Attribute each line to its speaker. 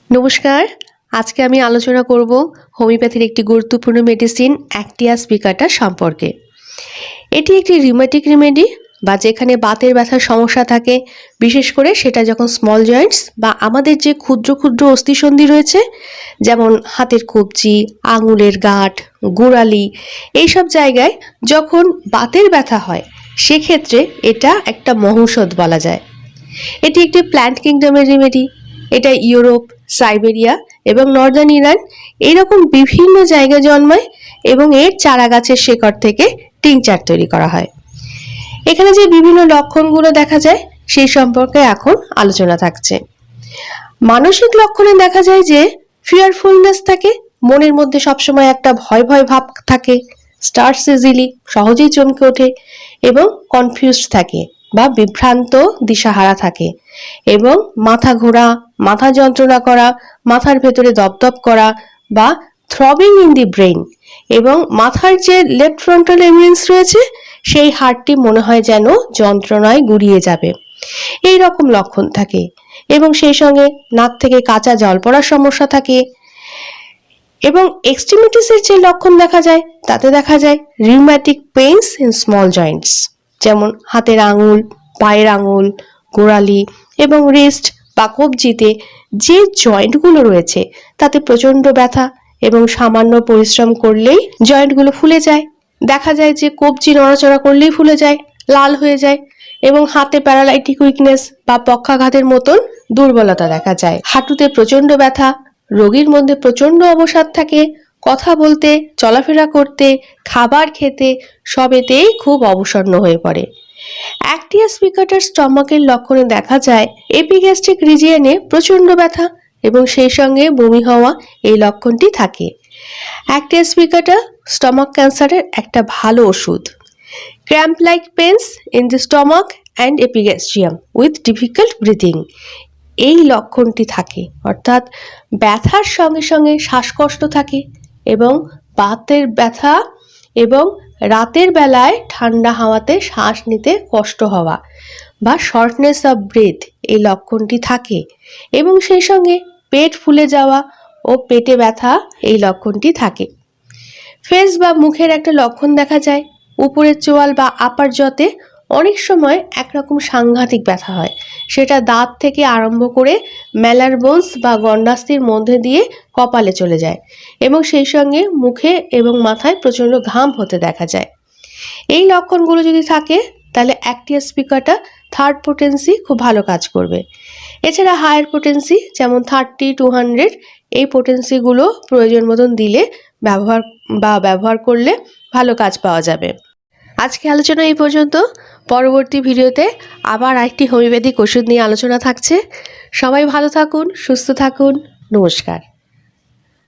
Speaker 1: নমস্কার। আজকে আমি আলোচনা করব হোমিওপ্যাথির একটি গুরুত্বপূর্ণ মেডিসিন অ্যাক্টিয়াস পিকাটা সম্পর্কে। এটি একটি রিউমেটিক রেমেডি বা যেখানে বাতের ব্যথার সমস্যা থাকে, বিশেষ করে সেটা যখন স্মল জয়েন্টস বা আমাদের যে ক্ষুদ্র ক্ষুদ্র অস্থিসন্ধি রয়েছে, যেমন হাতের কবজি, আঙুলের গাঁট, গোড়ালি, এইসব জায়গায় যখন বাতের ব্যথা হয়, সেক্ষেত্রে এটা একটা মহৌষধ বলা যায়। এটি একটি প্ল্যান্ট কিংডমের রেমেডি। এটা ইউরোপ, সাইবেরিয়া এবং নর্দার্ন ইরান এইরকম বিভিন্ন জায়গায় জন্মায় এবং এর চারা গাছের শেকড় থেকে টিংচার তৈরি করা হয়। এখানে যে বিভিন্ন লক্ষণগুলো দেখা যায় সেই সম্পর্কে এখন আলোচনা থাকছে। মানসিক লক্ষণে দেখা যায় যে ফিয়ারফুলনেস থাকে, মনের মধ্যে সবসময় একটা ভয় ভয় ভাব থাকে, স্টার্টস ইজিলি, সহজেই চমকে ওঠে এবং কনফিউজড থাকে বা বিভ্রান্ত দিশাহারা থাকে এবং মাথা ঘোরা, মাথা যন্ত্রণা করা, মাথার ভেতরে দপদপ করা বা থ্রবিং ইন দি ব্রেইন এবং মাথার যে লেফট ফ্রন্টাল এমিনেন্স রয়েছে সেই হাড়টি মনে হয় যেন যন্ত্রণায় গুড়িয়ে যাবে, এই রকম লক্ষণ থাকে। এবং সেই সঙ্গে নাক থেকে কাঁচা জল পড়ার সমস্যা থাকে। এবং এক্সট্রিমিটিসের যে লক্ষণ দেখা যায় তাতে দেখা যায় rheumatic pains in small Joints, যেমন হাতের আঙুল, পায়ের আঙুল, গোড়ালি এবং রিস্ট বা কবজিতে যে জয়েন্টগুলো রয়েছে তাতে প্রচণ্ড ব্যথা এবং সামান্য পরিশ্রম করলেই জয়েন্টগুলো ফুলে যায়। দেখা যায় যে কবজি নড়াচড়া করলেই ফুলে যায়, লাল হয়ে যায় এবং হাতে প্যারালাইটিক উইকনেস বা পক্ষাঘাতের মতন দুর্বলতা দেখা যায়। হাঁটুতে প্রচণ্ড ব্যথা, রোগীর মধ্যে প্রচণ্ড অবসাদ থাকে, কথা বলতে, চলাফেরা করতে, খাবার খেতে সবেতেই খুব অবসন্ন হয়ে পড়ে। অ্যাক্টিয়াস পিকাটার স্টমাকের লক্ষণে দেখা যায় এপিগ্যাস্ট্রিক রিজিয়নে প্রচণ্ড ব্যথা এবং সেই সঙ্গে বমি হওয়া, এই লক্ষণটি থাকে। অ্যাক্টিয়াস পিকাটা স্টমাক ক্যান্সারের একটা ভালো ওষুধ। Cramp like pains in the stomach and epigastrium with difficult breathing, এই লক্ষণটি থাকে, অর্থাৎ ব্যথার সঙ্গে সঙ্গে শ্বাসকষ্ট থাকে এবং বাতের ব্যথা এবং রাতের বেলায় ঠান্ডা হাওয়াতে শ্বাস নিতে কষ্ট হওয়া বা শর্টনেস অফ ব্রেথ, এই লক্ষণটি থাকে এবং সেই সঙ্গে পেট ফুলে যাওয়া ও পেটে ব্যথা, এই লক্ষণটি থাকে। ফেস বা মুখের একটা লক্ষণ দেখা যায়, উপরের চোয়াল বা আপার জতে অনেক সময় একরকম সাংঘাতিক ব্যথা হয়, সেটা দাঁত থেকে আরম্ভ করে ম্যালার বোনস বা গন্ডাস্থির মধ্যে দিয়ে কপালে চলে যায় এবং সেই সঙ্গে মুখে এবং মাথায় প্রচণ্ড ঘাম হতে দেখা যায়। এই লক্ষণগুলো যদি থাকে তাহলে অ্যাক্টিয়াস পিকাটা থার্ড পোটেন্সি খুব ভালো কাজ করবে। এছাড়া হায়ার পোটেন্সি যেমন 30-200, এই পোটেন্সিগুলো প্রয়োজন মতন দিলে ব্যবহার করলে ভালো কাজ পাওয়া যাবে। আজকে আলোচনা এই পর্যন্ত। পরবর্তী ভিডিওতে আবার একটি হোমিওপ্যাথিক ওষুধ নিয়ে আলোচনা থাকছে। সবাই ভালো থাকুন, সুস্থ থাকুন। নমস্কার।